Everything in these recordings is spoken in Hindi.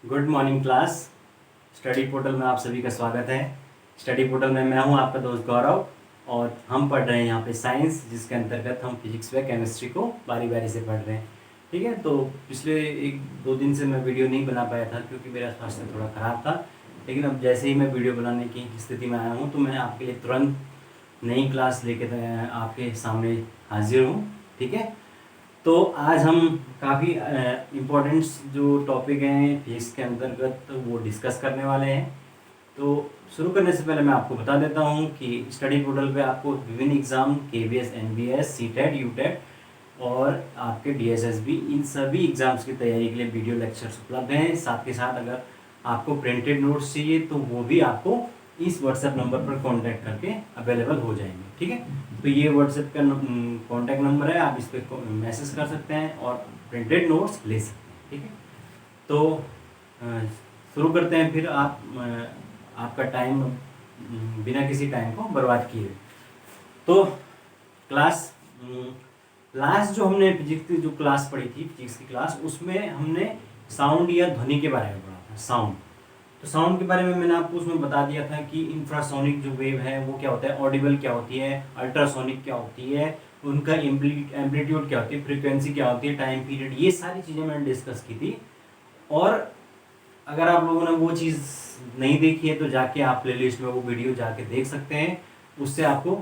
Good morning class. Study portal में आप सभी का स्वागत है। स्टडी पोर्टल में मैं हूं आपका दोस्त गौरव और हम पढ़ रहे हैं यहाँ पे साइंस, जिसके अंतर्गत हम फिजिक्स व केमिस्ट्री को बारी बारी से पढ़ रहे हैं। ठीक है, तो पिछले 1-2 दिन से मैं वीडियो नहीं बना पाया था क्योंकि मेरा स्वास्थ्य थोड़ा ख़राब था। लेकिन अब जैसे ही मैं वीडियो बनाने की स्थिति में आया हूँ तो मैं आपके लिए तुरंत नई क्लास लेके आपके सामने हाजिर हूँ। ठीक है, तो आज हम काफ़ी इम्पोर्टेंट जो टॉपिक हैं फिजिक्स के अंतर्गत वो डिस्कस करने वाले हैं। तो शुरू करने से पहले मैं आपको बता देता हूँ कि स्टडी पोर्टल पे आपको विभिन्न exam KVS, NBS, CTET, UTET और आपके डीएसएसबी, इन सभी एग्ज़ाम्स की तैयारी के लिए वीडियो लेक्चर्स उपलब्ध हैं। साथ के साथ अगर आपको प्रिंटेड नोट्स चाहिए तो वो भी आपको इस व्हाट्सएप नंबर पर कांटेक्ट करके अवेलेबल हो जाएंगे। ठीक है, तो ये व्हाट्सएप का कांटेक्ट नंबर है, आप इस पर मैसेज कर सकते हैं और प्रिंटेड नोट्स ले सकते हैं। ठीक है, तो शुरू करते हैं। फिर आपका टाइम बिना किसी टाइम को बर्बाद किए। तो क्लास लास्ट जो हमने फिजिक्स की जो क्लास पढ़ी थी, फिजिक्स की क्लास, उसमें हमने साउंड या ध्वनि के बारे में पढ़ा था। साउंड, तो साउंड के बारे में मैंने आपको उसमें बता दिया था कि इंफ्रासोनिक जो वेव है वो क्या होता है, ऑडिबल क्या होती है, अल्ट्रासोनिक क्या होती है, उनका एम्पलीट्यूड क्या होती है, फ्रीक्वेंसी क्या होती है, टाइम पीरियड, ये सारी चीज़ें मैंने डिस्कस की थी। और अगर आप लोगों ने वो चीज़ नहीं देखी है तो जाके आप प्लेलिस्ट में वो वीडियो जाके देख सकते हैं, उससे आपको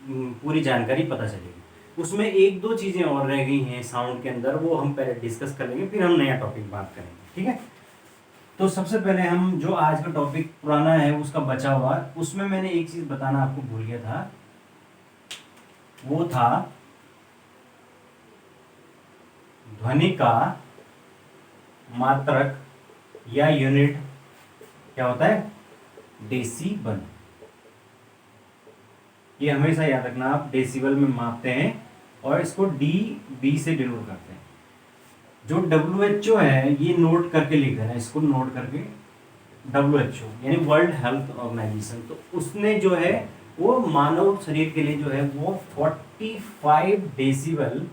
पूरी जानकारी पता चलेगी। उसमें 1-2 चीज़ें और रह गई हैं साउंड के अंदर, वो हम पहले डिस्कस कर लेंगे, फिर हम नया टॉपिक बात करेंगे। ठीक है, तो सबसे पहले हम जो आज का टॉपिक पुराना है उसका बचा हुआ, उसमें मैंने एक चीज़ बताना आपको भूल गया था, वो था ध्वनि का मात्रक या यूनिट क्या होता है, डेसिबल। ये हमेशा याद रखना, आप डेसिबल में मापते हैं और इसको डीबी से डिनोट करते हैं। जो WHO है ये नोट करके लिख देना, इसको नोट करके, WHO यानी वर्ल्ड हेल्थ ऑर्गेनाइजेशन, तो उसने जो है वो मानव शरीर के लिए जो है वो 45 डेसिबल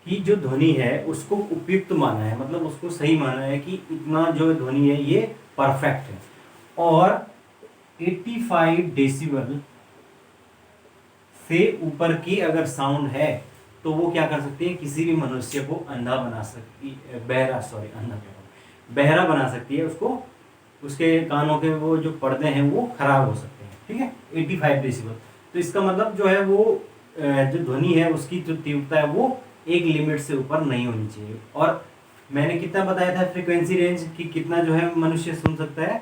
की जो ध्वनि है उसको उपयुक्त माना है, मतलब उसको सही माना है कि इतना जो ध्वनि है ये परफेक्ट है। और 85 डेसिबल से ऊपर की अगर साउंड है तो वो क्या कर सकती है, किसी भी मनुष्य को अंधा बना सकती, बहरा बना सकती है, उसको, उसके कानों के वो जो पर्दे हैं वो खराब हो सकते हैं। ठीक है, 85 डेसिबल, तो इसका मतलब जो है वो जो ध्वनि है उसकी जो तीव्रता है वो एक लिमिट से ऊपर नहीं होनी चाहिए। और मैंने कितना बताया था फ्रीक्वेंसी रेंज कि कितना जो है मनुष्य सुन सकता है,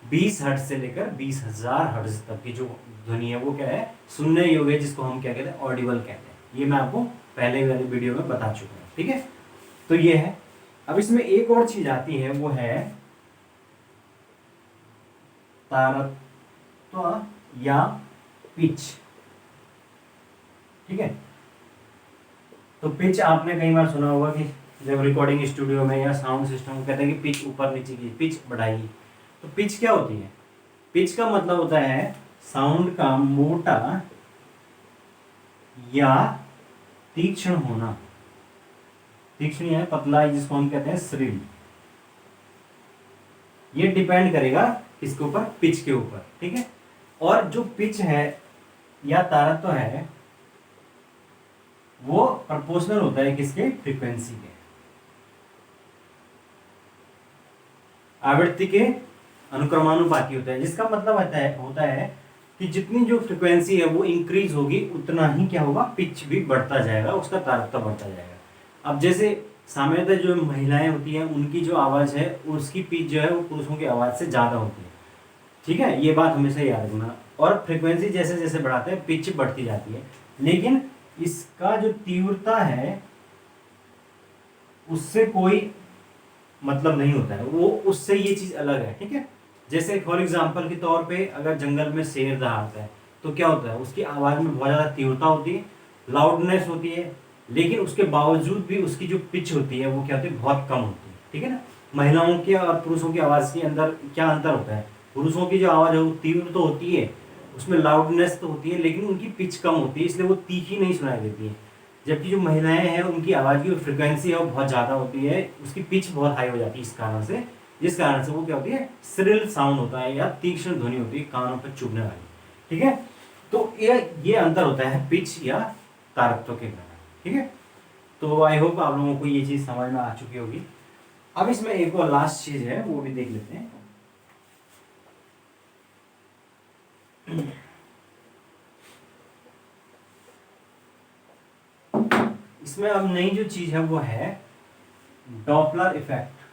20 हर्ट्ज से लेकर 20,000 हर्ट्ज तक की जो ध्वनि है वो क्या है, सुनने योग्य है, जिसको हम क्या कहते हैं, ऑडिबल कहते हैं। ये मैं आपको पहले वाली वीडियो में बता चुका हूँ। ठीक है, तो ये है। अब इसमें एक और चीज आती है, वो है तारत्व या पिच। ठीक है, तो पिच आपने कई बार सुना होगा कि जब रिकॉर्डिंग स्टूडियो में या साउंड सिस्टम कहते हैं कि पिच ऊपर नीचे की, पिच बढ़ाइए। तो पिच क्या होती है, पिच का मतलब होता है साउंड का मोटा या तीक्ष्ण होना। तीक्ष्ण है पतला, जिसको हम कहते हैं श्रिल। ये डिपेंड करेगा किसके ऊपर, पिच के ऊपर। ठीक है, और जो पिच है या तारत्व है वो प्रोपोर्शनल होता है किसके, फ्रीक्वेंसी के, आवृत्ति के अनुक्रमानुपाती होता है। जिसका मतलब होता है कि जितनी जो फ्रीक्वेंसी है वो इंक्रीज होगी उतना ही क्या होगा, पिच भी बढ़ता जाएगा, उसका तारत्व बढ़ता जाएगा। अब जैसे सामान्यतः जो महिलाएं होती हैं उनकी जो आवाज़ है उसकी पिच जो है वो पुरुषों की आवाज़ से ज़्यादा होती है। ठीक है, ये बात हमेशा याद रखना। और फ्रीक्वेंसी जैसे जैसे बढ़ाते हैं पिच बढ़ती जाती है, लेकिन इसका जो तीव्रता है उससे कोई मतलब नहीं होता है, वो उससे ये चीज़ अलग है। ठीक है, जैसे फॉर एग्जांपल के तौर पे अगर जंगल में शेर दहाड़ता है तो क्या होता है, उसकी आवाज़ में बहुत ज़्यादा तीव्रता होती है, लाउडनेस होती है, लेकिन उसके बावजूद भी उसकी जो पिच होती है वो क्या होती है, बहुत कम होती है। ठीक है ना, महिलाओं की और पुरुषों की आवाज़ के अंदर क्या अंतर होता है, पुरुषों की जो आवाज़ है वो तीव्र तो होती है, उसमें लाउडनेस तो होती है, लेकिन उनकी पिच कम होती है, इसलिए वो तीखी नहीं सुनाई देती है। जबकि जो महिलाएं हैं उनकी आवाज़ की जो फ्रिक्वेंसी है वो बहुत ज़्यादा होती है, उसकी पिच बहुत हाई हो जाती है इस कारण से, जिस कारण से वो क्या होती है, श्रिल साउंड होता है या तीक्ष्ण ध्वनि होती है कानों पर चुभने वाली। ठीक है, तो ये अंतर होता है पिच या तारकत्व के कारण। ठीक है, तो आई होप आप लोगों को ये चीज़ समझ में आ चुकी होगी। अब इसमें एक और लास्ट चीज़ है वो भी देख लेते हैं। इसमें अब नई जो चीज है वो है Doppler effect.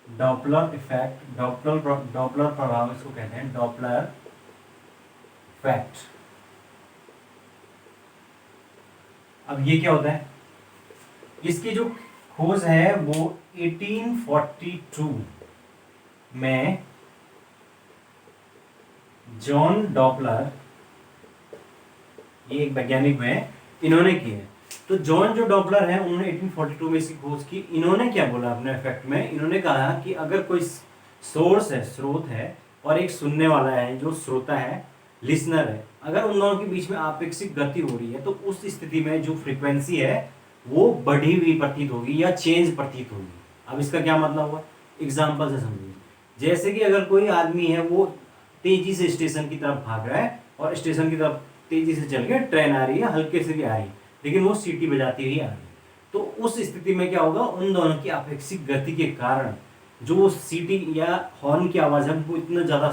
Doppler effect, Doppler प्रभाव इसको कहते हैं, डॉपलर इफेक्ट। अब ये क्या होता है, इसकी जो खोज है वो 1842 में जॉन डॉपलर, ये एक वैज्ञानिक में इन्होंने की है। तो जॉन जो डॉपलर है उन्होंने 1842 में इसकी खोज की। इन्होंने क्या बोला अपने इफेक्ट में, इन्होंने कहा कि अगर कोई सोर्स है, स्रोत है, और एक सुनने वाला है जो श्रोता है, लिसनर है, अगर उन दोनों के बीच में आपेक्षिक गति हो रही है तो उस स्थिति में जो फ्रीक्वेंसी है वो बढ़ी हुई प्रतीत होगी या चेंज प्रतीत होगी। अब इसका क्या मतलब हुआ, एग्जाम्पल से समझिए। जैसे कि अगर कोई आदमी है वो तेजी से स्टेशन की तरफ भाग रहा है और स्टेशन की तरफ तेजी से चल के ट्रेन आ रही है, हल्के से भी आ रही है, लेकिन वो सीटी बजाती हुई आ रही है, तो उस स्थिति में क्या होगा, उन दोनों की आपेक्षिक गति के कारण जो सीटी या हॉर्न की आवाज है वो इतना ज्यादा,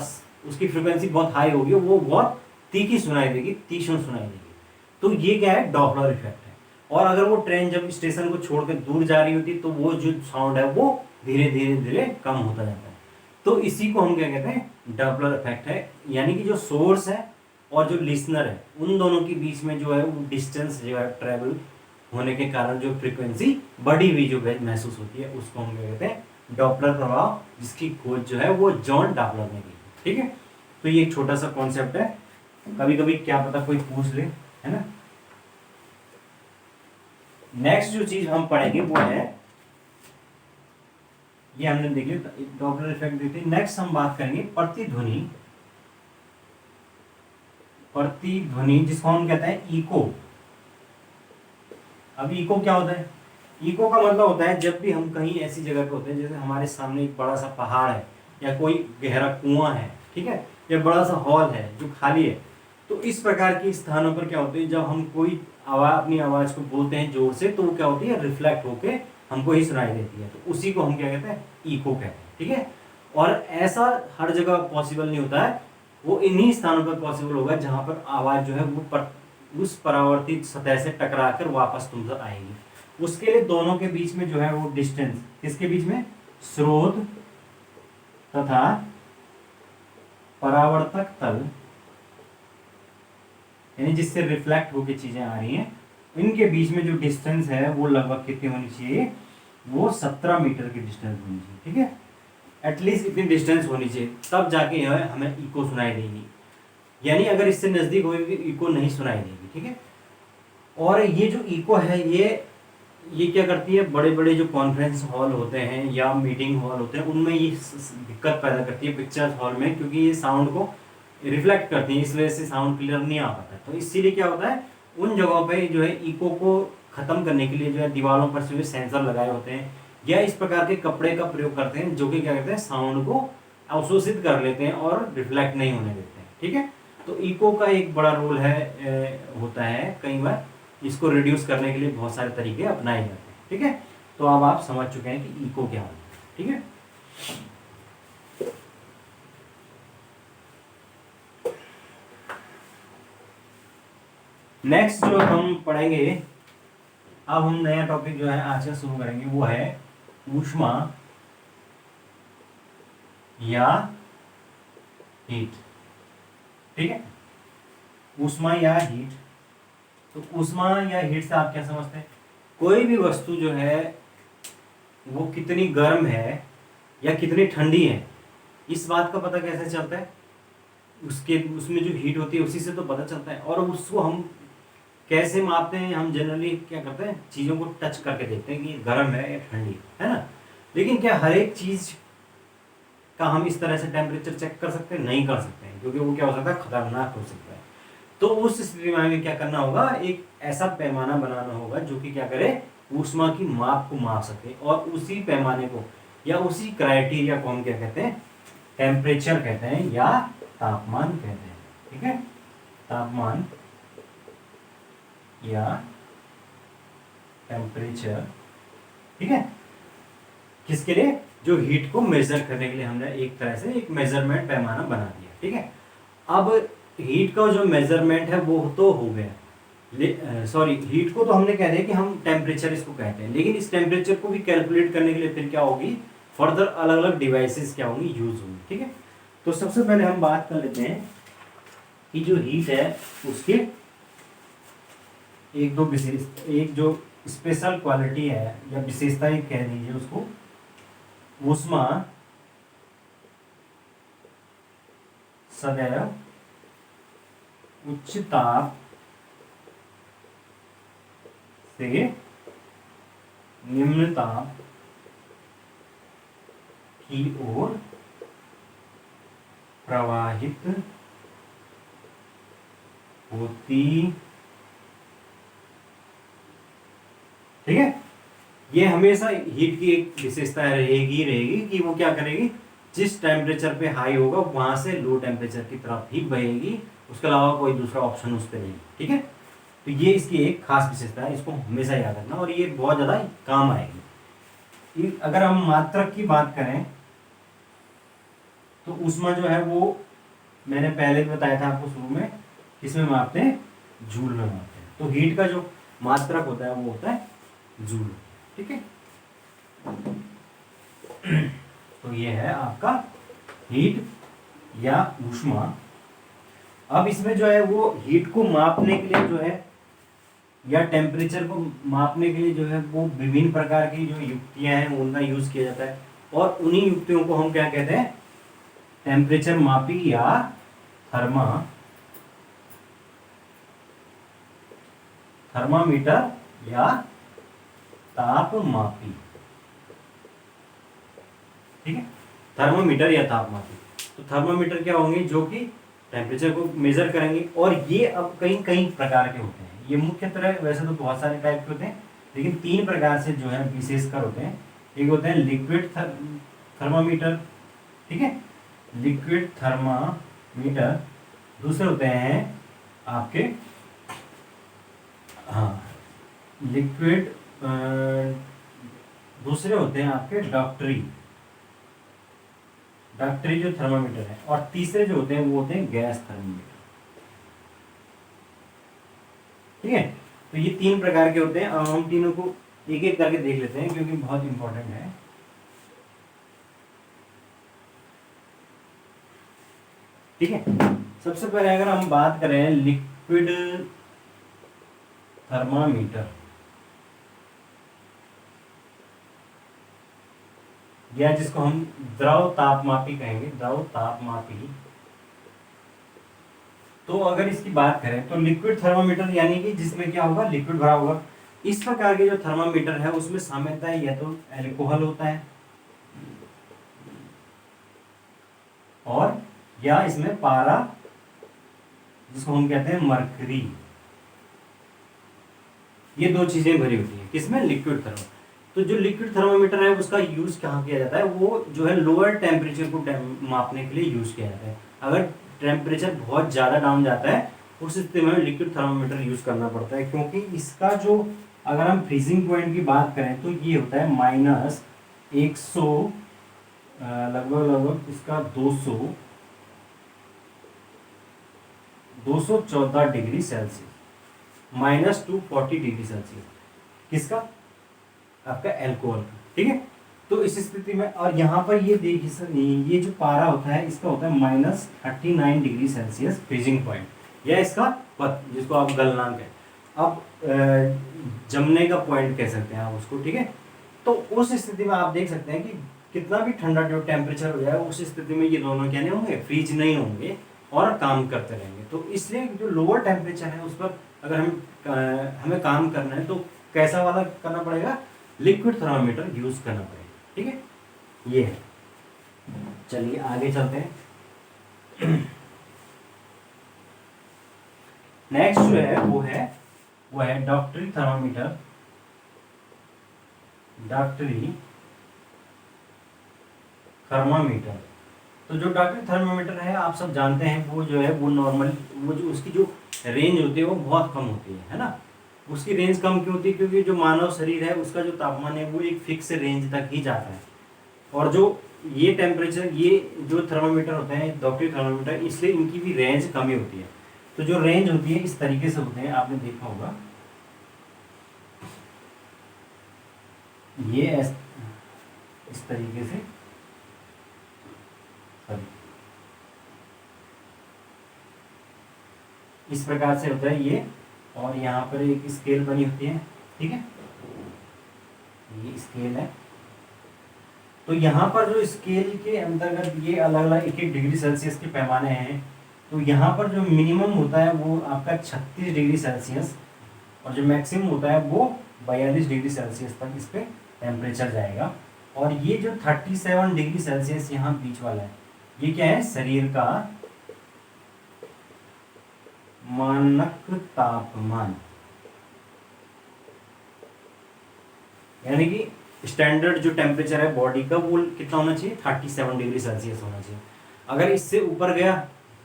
उसकी फ्रिक्वेंसी बहुत हाई होगी, वो बहुत तीखी सुनाई देगी, तीक्ष्ण सुनाई देगी। तो ये क्या है, डॉपलर इफेक्ट है। और अगर वो ट्रेन जब स्टेशन को छोड़कर दूर जा रही होती तो वो जो साउंड है वो धीरे धीरे धीरे कम होता जाता है। तो इसी को हम क्या कहते हैं, डॉपलर इफेक्ट है। यानी कि जो सोर्स है और जो लिसनर है उन दोनों के बीच में जो है वो डिस्टेंस जो है ट्रेवल होने के कारण जो फ्रीक्वेंसी बढ़ी हुई जो महसूस होती है उसको हम क्या कहते हैं, डॉपलर प्रभाव, जिसकी खोज जो है वो जॉन डॉपलर ने की। ठीक है, तो ये एक छोटा सा कॉन्सेप्ट है, कभी कभी क्या पता कोई पूछ ले, है ना। नेक्स्ट जो चीज हम पढ़ेंगे वो है, ये हमने देखी डॉपलर इफेक्ट देखी। नेक्स्ट हम बात करेंगे प्रतिध्वनि, प्रतिध्वनि जिसको हम कहते हैं इको। अब इको क्या होता है, इको का मतलब होता है जब भी हम कहीं ऐसी जगह पे होते हैं जैसे हमारे सामने एक बड़ा सा पहाड़ है या कोई गहरा कुआं है, ठीक है, या बड़ा सा हॉल है जो खाली है, तो इस प्रकार के स्थानों पर क्या होते हैं, जब हम कोई आवाज, अपनी आवाज को बोलते हैं जोर से, तो वो क्या होती है, रिफ्लेक्ट होके हमको ही सुनाई देती है, तो उसी को हम क्या कहते हैं, इको कहते हैं। ठीक है, और ऐसा हर जगह पॉसिबल नहीं होता है, वो इन्हीं स्थानों पर पॉसिबल होगा जहां पर आवाज जो है वो उस परावर्तित सतह से टकराकर वापस तुम तक आएगी। उसके लिए दोनों के बीच में जो है वो डिस्टेंस, किसके बीच में, स्रोत तथा परावर्तक तल, यानी जिससे रिफ्लेक्ट होकर चीजें आ रही हैं, इनके बीच में जो डिस्टेंस है वो लगभग कितनी होनी चाहिए, वो 17 मीटर की डिस्टेंस होनी चाहिए। ठीक है, एटलीस्ट इतनी डिस्टेंस होनी चाहिए, तब जाके हमें इको सुनाई देगी, यानी अगर इससे नजदीक होगी इको नहीं सुनाई देगी। ठीक है, और ये जो इको है ये क्या करती है, बड़े बड़े जो कॉन्फ्रेंस हॉल होते हैं या मीटिंग हॉल होते हैं उनमें ये दिक्कत पैदा करती है, पिक्चर्स हॉल में, क्योंकि ये साउंड को रिफ्लेक्ट करती है, इस वजह से साउंड क्लियर नहीं आ पाता। तो इसीलिए क्या होता है, उन जगहों पे जो है इको को खत्म करने के लिए जो है दीवारों पर से सेंसर लगाए होते हैं या इस प्रकार के कपड़े का प्रयोग करते हैं जो कि क्या कहते हैं, साउंड को अवशोषित कर लेते हैं और रिफ्लेक्ट नहीं होने देते हैं। ठीक है, तो इको का एक बड़ा रोल है, होता है, कई बार इसको रिड्यूस करने के लिए बहुत सारे तरीके अपनाए जाते हैं। ठीक है, तो अब आप समझ चुके हैं कि इको क्या होता है। ठीक है, नेक्स्ट जो हम पढ़ेंगे, अब हम नया टॉपिक जो है आज से शुरू करेंगे, वो है ऊष्मा या हीट। ठीक है, ऊष्मा या हीट। तो ऊष्मा या हीट से आप क्या समझते हैं, कोई भी वस्तु जो है वो कितनी गर्म है या कितनी ठंडी है, इस बात का पता कैसे चलता है, उसमें जो हीट होती है उसी से तो पता चलता है। और उसको हम कैसे मापते हैं, हम जनरली क्या करते हैं, चीज़ों को टच करके देखते हैं कि गर्म है या ठंडी है ना। लेकिन क्या हर एक चीज़ का हम इस तरह से टेम्परेचर चेक कर सकते हैं, नहीं कर सकते हैं, क्योंकि वो क्या हो सकता है, खतरनाक हो सकता है। तो उस स्थिति में हमें क्या करना होगा, एक ऐसा पैमाना बनाना होगा जो कि क्या करे, ऊष्मा की माप को माप सके, और उसी पैमाने को या उसी क्राइटेरिया को हम क्या कहते हैं, टेम्परेचर कहते हैं या तापमान कहते हैं। ठीक है, तापमान या टेम्परेचर। ठीक है, किसके लिए, जो हीट को मेजर करने के लिए हमने एक तरह से एक मेजरमेंट पैमाना बना दिया। ठीक है, अब हीट का जो मेजरमेंट है वो तो हो गया, सॉरी हीट को तो हमने कह दिया कि हम टेम्परेचर इसको कहते हैं, लेकिन इस टेम्परेचर को भी कैलकुलेट करने के लिए फिर क्या होगी, फर्दर अलग अलग डिवाइसेस क्या होंगी, यूज होंगी। ठीक है, तो सबसे पहले हम बात कर लेते हैं कि जो हीट है उसके एक जो स्पेशल क्वालिटी है या विशेषताएं कह दीजिए उसको, ऊष्मा सदैव उच्च ताप से निम्न ताप की ओर प्रवाहित होती। ठीक है, ये हमेशा हीट की एक विशेषता रहेगी कि वो क्या करेगी, जिस टेम्परेचर पे हाई होगा वहां से लो टेम्परेचर की तरफ ही बहेगी, उसके अलावा कोई दूसरा ऑप्शन उस पर नहीं। ठीक है, तो ये इसकी एक खास विशेषता है, इसको हमेशा याद रखना और ये बहुत ज्यादा काम आएगी। अगर हम मात्रक की बात करें तो ऊष्मा जो है वो मैंने पहले भी बताया था आपको शुरू में, इसमें मापते हैं, जूल में मापते हैं। तो हीट का जो मात्रक होता है वो होता है जूल। ठीक है, तो ये है आपका हीट या ऊष्मा। अब इसमें जो है वो हीट को मापने के लिए जो है या टेम्परेचर को मापने के लिए जो है वो विभिन्न प्रकार की जो युक्तियां हैं उनका यूज किया जाता है, और उन्हीं युक्तियों को हम क्या कहते हैं, टेम्परेचर मापी या थर्मामीटर या तापमापी। ठीक है, थर्मामीटर या तापमापी। तो थर्मामीटर क्या होंगे, जो कि टेम्परेचर को मेजर करेंगे, और ये अब कई प्रकार के होते हैं। ये मुख्य तरह वैसे तो बहुत सारे टाइप के होते हैं, लेकिन 3 प्रकार से जो है विशेषकर होते हैं। एक होते हैं लिक्विड थर्मामीटर। ठीक है, लिक्विड थर्मामीटर। दूसरे होते हैं आपके लिक्विड, दूसरे होते हैं आपके डॉक्टरी जो थर्मामीटर है, और तीसरे जो होते हैं वो होते हैं गैस थर्मामीटर। ठीक है, तो ये 3 प्रकार के होते हैं। अब हम तीनों को एक एक करके देख लेते हैं क्योंकि बहुत इंपॉर्टेंट है। ठीक है, सबसे पहले अगर हम बात करें लिक्विड थर्मामीटर या जिसको हम द्रव तापमापी कहेंगे, द्रव तापमापी। तो अगर इसकी बात करें तो लिक्विड थर्मामीटर यानी कि जिसमें क्या होगा, लिक्विड भरा होगा। इस प्रकार के जो थर्मामीटर है उसमें सामान्यतः या तो अल्कोहल होता है और या इसमें पारा, जिसको हम कहते हैं मरकरी, ये 2 चीजें भरी होती है किसमें, लिक्विड थर्मामीटर। तो जो लिक्विड थर्मामीटर है उसका यूज कहाँ किया जाता है, वो जो है लोअर टेम्परेचर को मापने के लिए यूज किया जाता है। अगर टेम्परेचर बहुत ज़्यादा डाउन जाता है उस स्थिति में लिक्विड थर्मामीटर यूज करना पड़ता है, क्योंकि इसका जो अगर हम फ्रीजिंग पॉइंट की बात करें तो ये होता है -100, लगभग इसका 214 डिग्री सेल्सियस, -240 डिग्री सेल्सियस। किसका, आपका एल्कोहल का। ठीक है, तो इस स्थिति में, और यहाँ पर ये देखिए ये जो पारा होता है इसका होता है -39 डिग्री सेल्सियस फ्रीजिंग पॉइंट, या इसका पथ जिसको आप गलनांक है, अब जमने का पॉइंट कह सकते हैं आप उसको। ठीक है, तो उस स्थिति में आप देख सकते हैं कि कितना भी ठंडा जो टेम्परेचर हो जाए उस स्थिति में ये दोनों क्या नहीं होंगे, फ्रीज नहीं होंगे और काम करते रहेंगे। तो इसलिए जो लोअर टेम्परेचर है उस पर अगर हमें काम करना है तो कैसा वाला करना पड़ेगा, लिक्विड थर्मामीटर यूज करना पड़ेगा। ठीक है, ये है। चलिए आगे चलते हैं। नेक्स्ट जो है वो है डॉक्टरी थर्मामीटर। डॉक्टरी थर्मामीटर, तो जो डॉक्टरी थर्मामीटर है आप सब जानते हैं, वो जो है वो नॉर्मल, वो जो उसकी जो रेंज होती है वो बहुत कम होती है ना। उसकी रेंज कम क्यों होती है? क्योंकि जो मानव शरीर है उसका जो तापमान है वो एक फिक्स रेंज तक ही जाता है, और जो ये टेम्परेचर, ये जो थर्मामीटर होते हैं डॉक्टरी थर्मामीटर, इसलिए इनकी भी रेंज कम ही होती है। तो जो रेंज होती है इस तरीके से होते हैं, आपने देखा होगा ये इस तरीके से, सॉरी इस प्रकार से होता है ये, और यहाँ पर एक स्केल बनी होती है, ठीक है, ये स्केल है। तो यहाँ पर जो स्केल के अंतर्गत ये अलग अलग 1-1 डिग्री सेल्सियस के पैमाने हैं। तो यहाँ पर जो मिनिमम होता है वो आपका 36 डिग्री सेल्सियस, और जो मैक्सिमम होता है वो 42 डिग्री सेल्सियस तक इस पे टेम्परेचर जाएगा। और ये जो 37 डिग्री सेल्सियस यहाँ बीच वाला है, ये क्या है? शरीर का मानक तापमान, यानी कि स्टैंडर्ड जो टेम्परेचर है बॉडी का वो कितना होना चाहिए? 37 डिग्री सेल्सियस होना चाहिए। अगर इससे ऊपर गया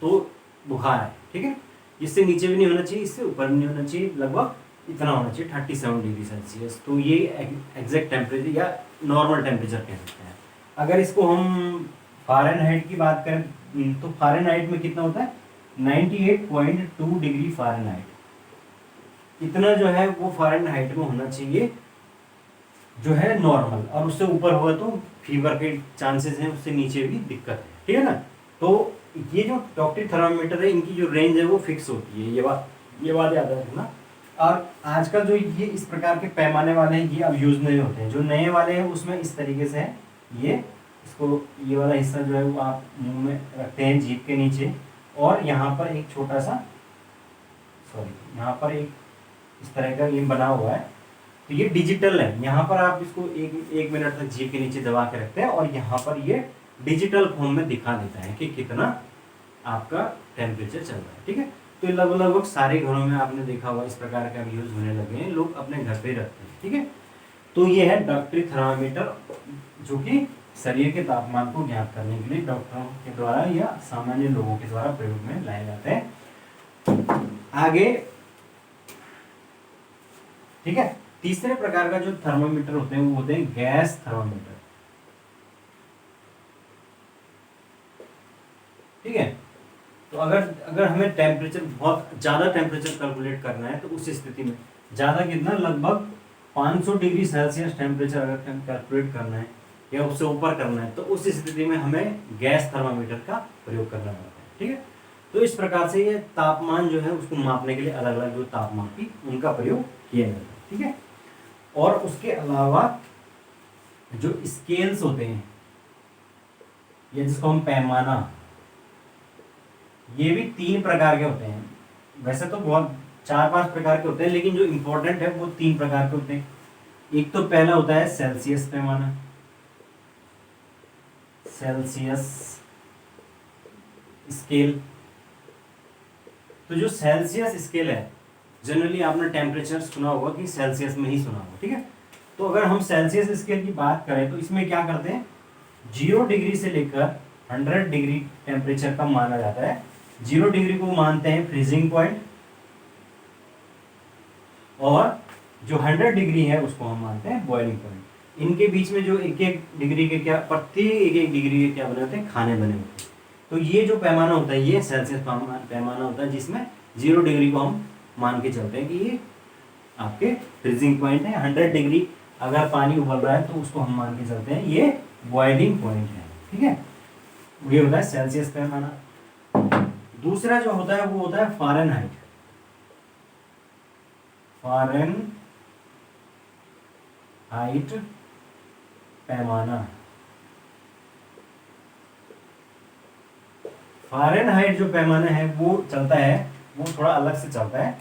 तो बुखार है, ठीक है। इससे नीचे भी नहीं होना चाहिए, इससे ऊपर भी नहीं होना चाहिए, लगभग इतना होना चाहिए 37 डिग्री सेल्सियस। तो ये एग्जैक्ट टेम्परेचर या नॉर्मल टेम्परेचर कह सकते हैं। अगर इसको हम फ़ारेनहाइट की बात करें तो फ़ारेनहाइट में कितना होता है? 98.2 डिग्री फ़ारेनहाइट। इतना जो है वो फ़ारेनहाइट में होना चाहिए जो है नॉर्मल, और उससे ऊपर हुआ तो फीवर के चांसेस हैं, उससे नीचे भी दिक्कत है, ठीक है ना। तो ये जो डॉक्टरी थर्मामीटर है इनकी जो रेंज है वो फिक्स होती है, ये बात याद रखना। और आजकल जो ये इस प्रकार के पैमाने वाले हैं ये अब यूज़ नहीं होते हैं। जो नए वाले हैं उसमें इस तरीके से है, ये वाला हिस्सा जो है वो आप मुंह में रखते हैं जीभ के नीचे, और यहाँ पर एक छोटा सा, सॉरी यहाँ पर एक इस तरह का ये बना हुआ है। तो ये डिजिटल है, यहाँ पर आप इसको एक मिनट तक जीभ के नीचे दबा के रखते हैं, और यहाँ पर ये डिजिटल फॉर्म में दिखा देता है कि कितना आपका टेम्परेचर चल रहा है, ठीक है। तो लगभग सारे घरों में आपने देखा होगा इस प्रकार का यूज होने लगे हैं, लोग अपने घर पे रखते हैं, ठीक है। तो ये है डॉक्टरी थर्मामीटर, जो कि शरीर के तापमान को ज्ञात करने के लिए डॉक्टरों के द्वारा या सामान्य लोगों के द्वारा प्रयोग में लाए जाते हैं। आगे, ठीक है, तीसरे प्रकार का जो थर्मामीटर होते हैं वो होते हैं गैस थर्मामीटर, ठीक है। तो अगर हमें टेम्परेचर, बहुत ज़्यादा टेम्परेचर कैलकुलेट करना है तो उस स्थिति में ज़्यादा कितना, लगभग 500 डिग्री सेल्सियस टेम्परेचर अगर कैलकुलेट करना है या उससे ऊपर करना है तो उस स्थिति में हमें गैस थर्मामीटर का प्रयोग करना पड़ता है, ठीक है। तो इस प्रकार से ये तापमान जो है उसको मापने के लिए अलग अलग जो तापमान की उनका प्रयोग किया जाता है, ठीक है। और उसके अलावा जो स्केल्स होते हैं या जिसको हम पैमाना, ये भी 3 प्रकार के होते हैं। वैसे तो बहुत 4-5 प्रकार के होते हैं, लेकिन जो इम्पोर्टेंट है वो 3 प्रकार के होते हैं। एक तो पहला होता है सेल्सियस पैमाना, सेल्सियस स्केल। तो जो सेल्सियस स्केल है, जनरली आपने टेम्परेचर सुना होगा कि सेल्सियस में ही सुना होगा, ठीक है। तो अगर हम सेल्सियस स्केल की बात करें तो इसमें क्या करते हैं, 0 डिग्री से लेकर 100 डिग्री टेम्परेचर का माना जाता है। 0 डिग्री को मानते हैं फ्रीजिंग पॉइंट, और जो 100 डिग्री है उसको हम मानते हैं बॉइलिंग पॉइंट। इनके बीच में जो 1-1 डिग्री के क्या, प्रति 1-1 डिग्री के क्या बने होते हैं, खाने बने होते हैं। तो ये जो पैमाना होता है ये सेल्सियस पैमाना होता है, जिसमें 0 डिग्री को हम मान के चलते हैं कि ये आपके फ्रीजिंग पॉइंट है। 100 डिग्री अगर पानी उबल रहा है तो उसको हम मान के चलते हैं ये बॉइलिंग पॉइंट है, ठीक है। ये होता है सेल्सियस पैमाना। दूसरा जो होता है वो होता है फ़ारेनहाइट। फ़ारेनहाइट पैमाना। फ़ारेनहाइट जो पैमाना है वो चलता है, वो थोड़ा अलग से चलता है।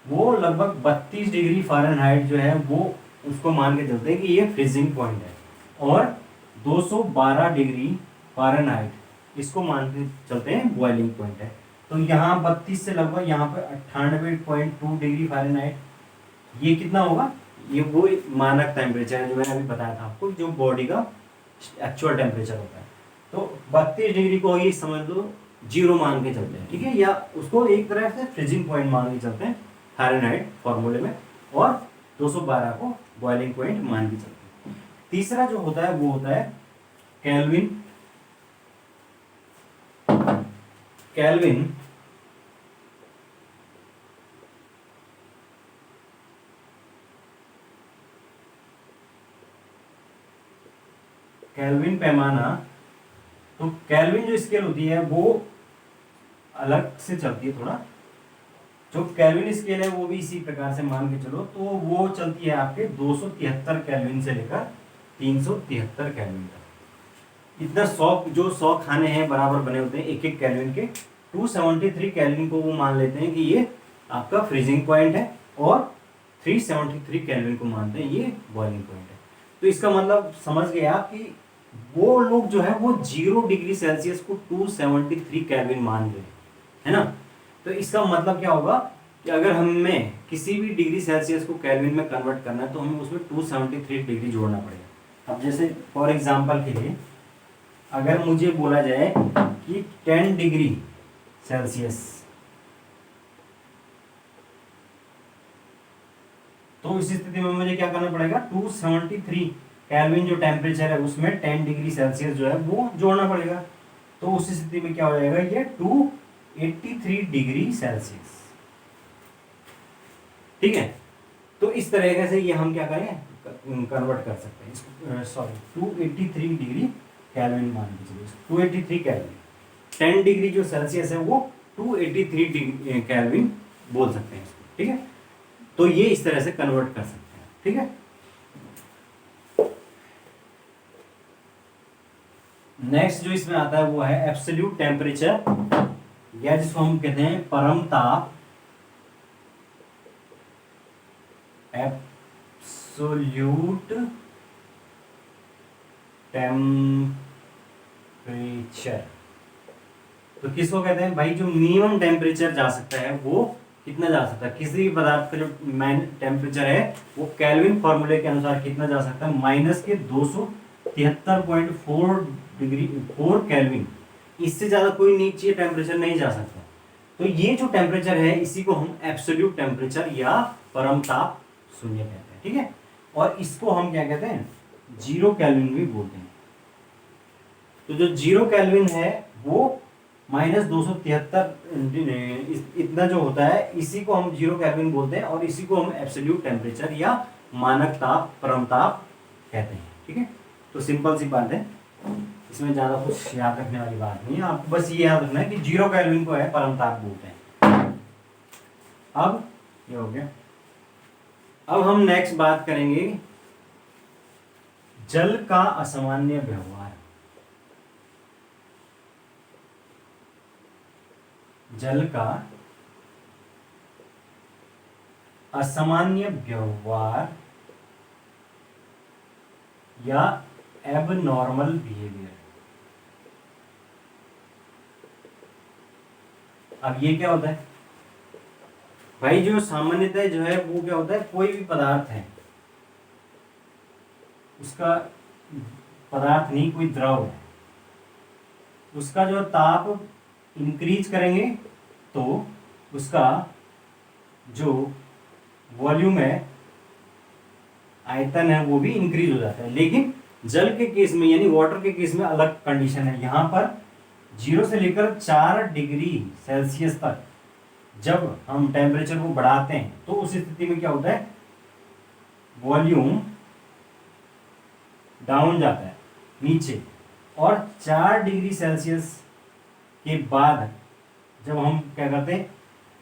वो लगभग 32 डिग्री फ़ारेनहाइट जो है वो उसको मान के चलते हैं कि ये फ्रीजिंग पॉइंट है, और 212 डिग्री फ़ारेनहाइट इसको मान के चलते हैं बॉइलिंग पॉइंट है। तो यहाँ 32 से लगभग यहाँ पे 98.2 डिग्री फ़ारेनहाइट, ये कितना होगा, ये वो मानक टेम्परेचर है जो मैंने अभी बताया था आपको, जो बॉडी का एक्चुअल टेम्परेचर होता है। तो 32 डिग्री को ये समझ लो जीरो मान के चलते हैं, ठीक है, या उसको एक तरह से फ्रीजिंग पॉइंट मान के चलते हैं फ़ारेनहाइट फॉर्मूले में, और 212 को बॉइलिंग पॉइंट मान के चलते हैं। तीसरा जो होता है वो होता है केल्विन। केल्विन केल्विन पैमाना, तो केल्विन जो स्केल होती है वो अलग से चलती है थोड़ा। जो केल्विन स्केल है वो भी इसी प्रकार से मान के चलो, तो वो चलती है आपके 273 केल्विन से लेकर 373 केल्विन तक। इतना 100 खाने हैं बराबर बने होते हैं एक एक केल्विन के। 273 केल्विन को वो मान लेते हैं कि ये आपका फ्रीजिंग पॉइंट है, और 373 केल्विन को मानते हैं ये बॉइलिंग पॉइंट है। तो इसका मतलब समझ गया कि वो लोग जो है वो 0 डिग्री सेल्सियस को 273 केल्विन मान रहे हैं, है ना। तो इसका मतलब क्या होगा कि अगर हमें किसी भी डिग्री सेल्सियस को केल्विन में कन्वर्ट करना है तो हमें उसमें 273 डिग्री जोड़ना पड़ेगा। अब जैसे फॉर एग्जांपल के लिए अगर मुझे बोला जाए कि 10 डिग्री सेल्सियस, तो इस स्थिति में मुझे क्या करना पड़ेगा, 273 केल्विन जो टेम्परेचर है उसमें 10 डिग्री सेल्सियस जो है वो जोड़ना पड़ेगा। तो उस स्थिति में क्या हो जाएगा, ये 283 डिग्री सेल्सियस, ठीक है। तो इस तरीके से ये हम क्या करें, कन्वर्ट कर सकते हैं इसको, सॉरी 283 डिग्री केल्विन मान के चलिए, 283 केल्विन, 10 डिग्री जो सेल्सियस है वो 283 डिग्री केल्विन बोल सकते हैं इसको, ठीक है। तो ये इस तरह से कन्वर्ट कर सकते हैं, ठीक है। नेक्स्ट जो इसमें आता है वो है एब्सोल्यूट टेम्परेचर, या जिसको हम कहते हैं परम ताप। एब्सोल्यूट टेम्परेचर, तो किसको कहते हैं भाई, जो मिनिमम टेम्परेचर जा सकता है वो कितना जा सकता है, किसी भी पदार्थ का जो मेन टेम्परेचर है वो केल्विन फॉर्मूले के अनुसार कितना जा सकता है, माइनस के 273.4 डिग्री 4 केल्विन, इससे ज्यादा कोई नीचे टेम्परेचर नहीं जा सकता। तो ये जो टेम्परेचर है इसी को हम एब्सोल्यूट टेम्परेचर या परम ताप शून्य कहते हैं, ठीक है। और इसको हम क्या कहते हैं, 0 केल्विन भी बोलते हैं। तो जो 0 केल्विन है वो माइनस 273 इतना जो होता है, इसी को हम 0 केल्विन बोलते हैं, और इसी को हम एब्सोल्यूट टेम्परेचर या मानक ताप, परम ताप कहते हैं, ठीक है। तो सिंपल सी बात है, इसमें ज़्यादा कुछ याद रखने वाली बात नहीं है, आपको बस ये याद रखना है कि 0 केल्विन को है परम ताप बोलते हैं। अब ये हो गया। अब हम नेक्स्ट बात करेंगे जल का असामान्य व्यवहार। जल का असामान्य व्यवहार या एबनॉर्मल बिहेवियर। अब ये क्या होता है भाई, जो सामान्यतः जो है वो क्या होता है, कोई भी पदार्थ है, उसका पदार्थ नहीं कोई द्रव है, उसका जो ताप इंक्रीज करेंगे तो उसका जो वॉल्यूम है, आयतन है, वो भी इंक्रीज हो जाता है। लेकिन जल के केस में यानी वाटर के केस में अलग कंडीशन है। यहाँ पर 0 से लेकर 4 डिग्री सेल्सियस तक जब हम टेम्परेचर को बढ़ाते हैं तो उस स्थिति में क्या होता है, वॉल्यूम डाउन जाता है नीचे, और 4 डिग्री सेल्सियस के बाद जब हम क्या करते हैं,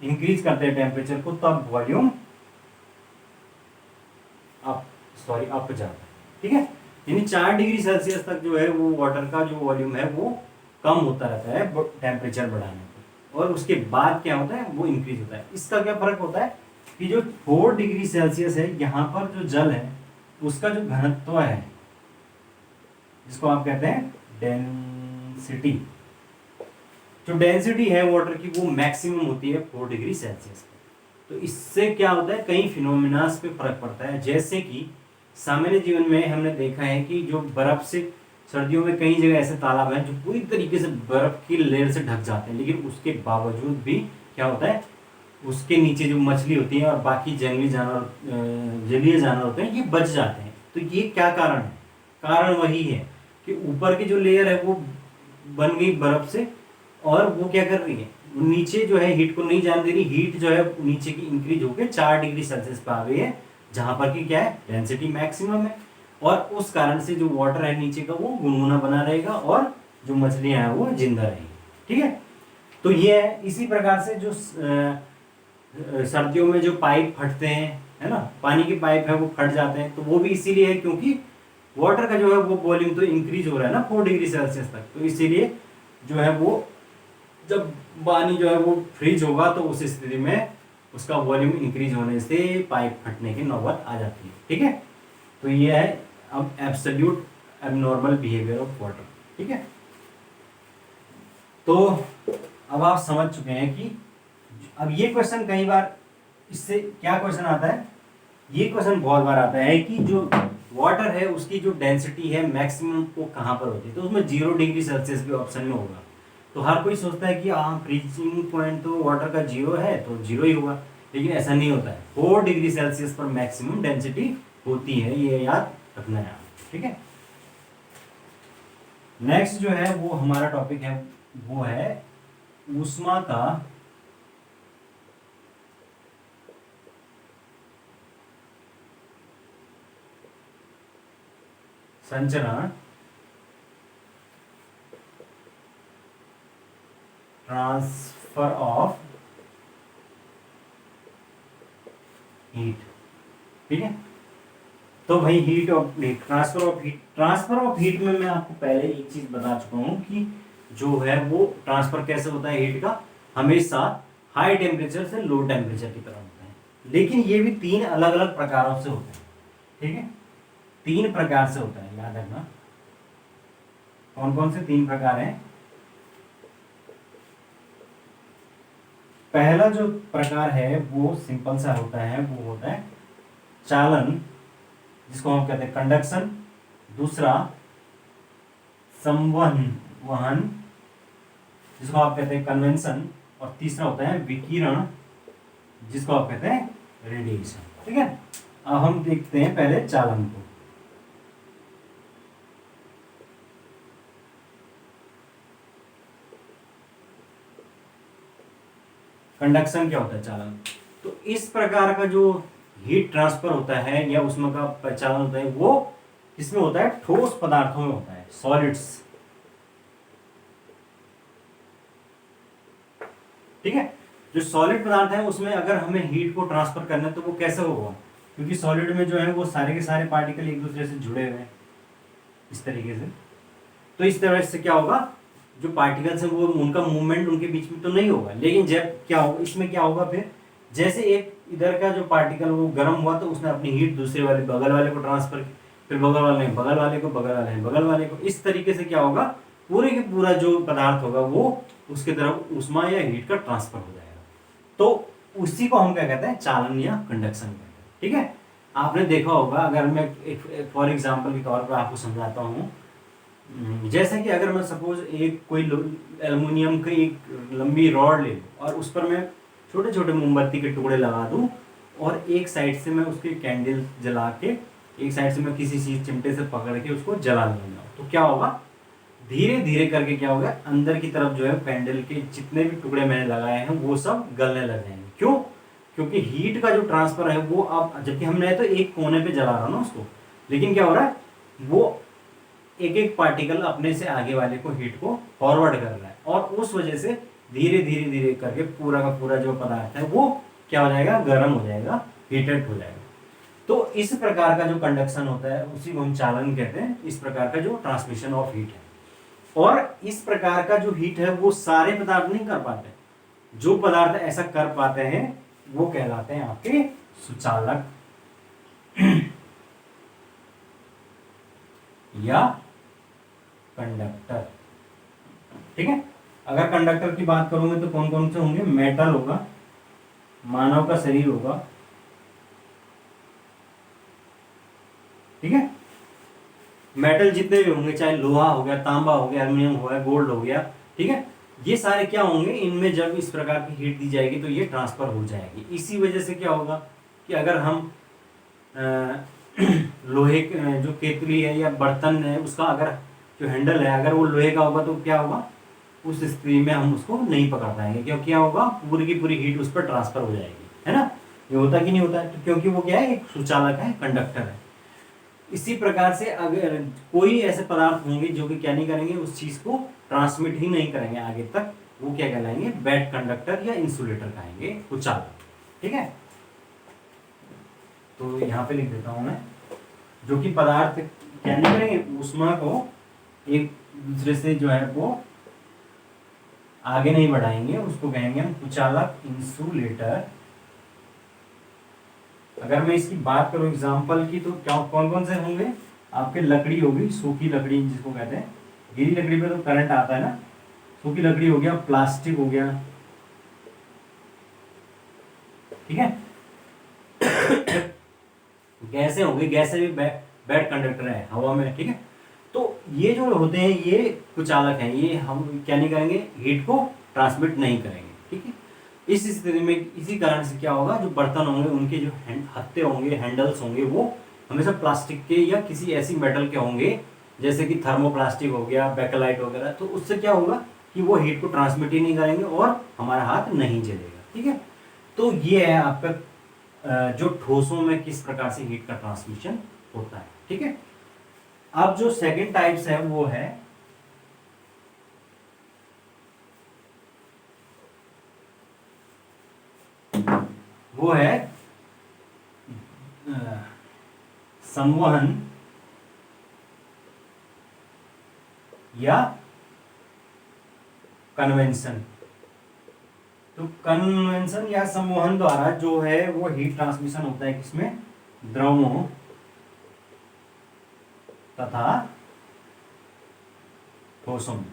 इंक्रीज करते हैं टेम्परेचर को, तब वॉल्यूम अप जाता है, ठीक है। यानी 4 डिग्री सेल्सियस तक जो है वो वाटर का जो वॉल्यूम है वो कम होता रहता है टेम्परेचर बढ़ाने पर, और उसके बाद क्या होता है, वो इंक्रीज होता है। इसका क्या फर्क होता है कि जो 4 डिग्री सेल्सियस है, यहाँ पर जो जल है उसका जो घनत्व है, जिसको आप कहते हैं डेंसिटी, जो डेंसिटी है वाटर की वो मैक्सिमम होती है 4 डिग्री सेल्सियस। तो इससे क्या होता है, कई फिनोमिनास पे फर्क पड़ता है। जैसे कि सामान्य जीवन में हमने देखा है कि जो बर्फ से, सर्दियों में कई जगह ऐसे तालाब हैं जो पूरी तरीके से बर्फ की लेयर से ढक जाते हैं, लेकिन उसके बावजूद भी क्या होता है, उसके नीचे जो मछली होती है और बाकी जंगली जानवर, जलीय जानवर होते हैं, ये बच जाते हैं। तो ये क्या कारण है? कारण वही है कि ऊपर की जो लेयर है वो बन गई बर्फ से, और वो क्या कर रही है, नीचे जो है हीट को नहीं जाने दे रही। हीट जो है नीचे की इंक्रीज होकर 4 डिग्री सेल्सियस पे आ गई है, जहां पर की क्या है, डेंसिटी मैक्सिमम है। और उस कारण से जो वाटर है नीचे का वो गुनगुना बना रहेगा और जो मछलियां हैं वो जिंदा रहेगी। ठीक है, तो ये है। इसी प्रकार से जो सर्दियों में जो पाइप फटते हैं, है ना, पानी के पाइप है वो फट जाते हैं, तो वो भी इसीलिए है क्योंकि वाटर का जो है वो वॉल्यूम तो इंक्रीज हो रहा है ना 4 डिग्री सेल्सियस तक। तो इसीलिए जो है वो, जब पानी जो है वो फ्रीज होगा तो उस स्थिति में उसका वॉल्यूम इंक्रीज होने से पाइप फटने की नौबत आ जाती है। ठीक है, तो ये है अब absolute abnormal behaviour of water. ठीक है, तो अब आप समझ चुके हैं कि अब ये क्वेश्चन कई बार, इससे क्या क्वेश्चन आता है, ये क्वेश्चन बहुत बार आता है कि जो वाटर है उसकी जो डेंसिटी है मैक्सिमम वो कहाँ पर होती है, तो उसमें 0 डिग्री सेल्सियस भी ऑप्शन में होगा। तो हर कोई सोचता है कि हाँ फ्रीजिंग पॉइंट तो वाटर का 0 है तो 0 ही होगा, लेकिन ऐसा नहीं होता है। 4 डिग्री सेल्सियस पर मैक्सिमम डेंसिटी होती है, ये याद रखना है। ठीक है, नेक्स्ट जो है वो हमारा टॉपिक है वो है ऊष्मा का संचरण, ट्रांसफर ऑफ हीट। ठीक है, तो भाई heat of heat, transfer of heat, transfer of heat में मैं आपको पहले एक चीज बता चुका हूं कि जो है वो ट्रांसफर कैसे होता है हीट का, हमेशा हाई टेम्परेचर से लो टेम्परेचर की तरफ होता है। लेकिन ये भी 3 अलग अलग प्रकारों से होता है। ठीक है, 3 प्रकार से होता है, याद रखना। कौन कौन से 3 प्रकार हैं? पहला जो प्रकार है वो सिंपल सा होता है, वो होता है चालन, जिसको हम कहते हैं कंडक्शन। दूसरा संवहन वहन, जिसको आप कहते हैं कन्वेंशन। और तीसरा होता है विकिरण, जिसको आप कहते हैं रेडिएशन। ठीक है, अब हम देखते हैं पहले चालन को। कंडक्शन क्या होता है, चालन। तो इस प्रकार का जो हीट ट्रांसफर होता है या उसमें का प्रचालन होता है वो किसमें होता है, ठोस पदार्थों में होता है, सॉलिड्स। ठीक है, जो सॉलिड पदार्थ है उसमें अगर हमें हीट को ट्रांसफर करना है तो वो कैसे होगा, क्योंकि सॉलिड में जो है वो सारे के सारे पार्टिकल एक दूसरे से जुड़े हुए हैं इस तरीके से। तो इस तरह से क्या होगा, जो पार्टिकल्स हैं वो उनका मूवमेंट उनके बीच में तो नहीं होगा, लेकिन जब क्या होगा, इसमें क्या होगा फिर, जैसे एक इधर का जो पार्टिकल वो गर्म हुआ तो उसने अपनी हीट दूसरे वाले बगल वाले को ट्रांसफर की, फिर बगल वाले ने बगल वाले को, बगल वाले ने बगल वाले को। इस तरीके से क्या होगा, पूरे के पूरा जो पदार्थ होगा वो उसके तरफ ऊष्मा या हीट का ट्रांसफर हो जाएगा। तो उसी को हम क्या कहते हैं, चालन या कंडक्शन कहते हैं। ठीक है, आपने देखा होगा, अगर मैं एक फॉर एग्जाम्पल के तौर पर आपको समझाता हूँ, जैसे कि अगर मैं सपोज एक कोई एल्युमिनियम की एक लंबी रॉड ले लूँ और उस पर मैं छोटे छोटे मोमबत्ती के टुकड़े लगा दूँ, और एक साइड से मैं उसके कैंडल जला के, एक साइड से मैं किसी चीज चिमटे से पकड़ के उसको जला लूँगा, तो क्या होगा, धीरे धीरे करके क्या होगा, अंदर की तरफ जो है कैंडल के जितने भी टुकड़े मैंने लगाए हैं वो सब गलने लग जाएंगे। क्यों? क्योंकि हीट का जो ट्रांसफर है वो, अब जबकि हमने तो एक कोने पे जला रहा ना उसको, लेकिन क्या हो रहा है, वो एक एक पार्टिकल अपने से आगे वाले को हीट को फॉरवर्ड कर रहा है, और उस वजह से धीरे धीरे धीरे करके पूरा का पूरा जो पदार्थ है वो क्या हो जाएगा, गर्म हो जाएगा, हीटेड हो जाएगा। तो इस प्रकार का जो कंडक्शन होता है उसी को हम चालन कहते हैं, इस प्रकार का जो ट्रांसमिशन ऑफ हीट है। और इस प्रकार का जो हीट है वो सारे पदार्थ नहीं कर पाते, जो पदार्थ ऐसा कर पाते हैं वो कहलाते हैं आपके सुचालक या कंडक्टर। ठीक है, अगर कंडक्टर की बात करूंगे तो कौन कौन से होंगे, मेटल होगा, मानव का शरीर होगा, ठीक है, मेटल जितने भी होंगे, चाहे लोहा हो गया, तांबा हो गया, एल्यूमिनियम हो गया, गोल्ड हो गया, ठीक है, ये सारे क्या होंगे, इनमें जब इस प्रकार की हीट दी जाएगी तो ये ट्रांसफर हो जाएगी। इसी वजह से क्या होगा कि अगर हम अ, लोहे जो केतली है या बर्तन है उसका अगर जो हैंडल है अगर वो लोहे का होगा तो क्या होगा, उस स्थिति में हम उसको नहीं पकड़ पाएंगे, क्योंकि क्या होगा, पूरी की पूरी हीट उस पर ट्रांसफर हो जाएगी, है ना। ये होता कि नहीं होता है, तो क्योंकि वो क्या है, एक सुचालक है, कंडक्टर है। इसी प्रकार से अगर कोई ऐसे पदार्थ होंगे जो कि क्या नहीं करेंगे, उस चीज को ट्रांसमिट ही नहीं करेंगे आगे तक, वो क्या कहलाएंगे, बैड कंडक्टर या इंसुलेटर कहेंगे, कुचालक, ठीक है। तो यहाँ पे लिख देता हूं मैं, जो कि पदार्थ क्या नहीं करेंगे, ऊष्मा को एक दूसरे से जो है वो आगे नहीं बढ़ाएंगे, उसको कहेंगे हम कुचालक, इंसुलेटर। अगर मैं इसकी बात करूं एग्जांपल की तो क्या कौन कौन से होंगे आपके, लकड़ी होगी, सूखी लकड़ी जिसको कहते हैं, गीली लकड़ी पे तो करंट आता है ना, सूखी लकड़ी हो गया, प्लास्टिक हो गया, ठीक है। गैसें होंगी, गैसें भी बैड कंडक्टर है हवा में, ठीक है। तो ये जो होते हैं ये कुचालक हैं, ये हम क्या नहीं करेंगे, हीट को ट्रांसमिट नहीं करेंगे, ठीक है। इस स्थिति में इसी कारण से क्या होगा, जो बर्तन होंगे उनके जो हत्थे होंगे, हैंडल्स होंगे, वो हमेशा प्लास्टिक के या किसी ऐसी मेटल के होंगे, जैसे कि थर्मोप्लास्टिक हो गया, बैकेलाइट वगैरह। तो उससे क्या होगा कि वो हीट को ट्रांसमिट ही नहीं करेंगे और हमारा हाथ नहीं जलेगा, ठीक है। तो ये है आपका जो ठोसों में किस प्रकार से हीट का ट्रांसमिशन होता है, ठीक है। अब जो सेकंड टाइप्स है वो है संवहन या कन्वेंशन। तो कन्वेंशन या संवहन द्वारा जो है वो हीट ट्रांसमिशन होता है किसमें, द्रवों तथा ठोसों में।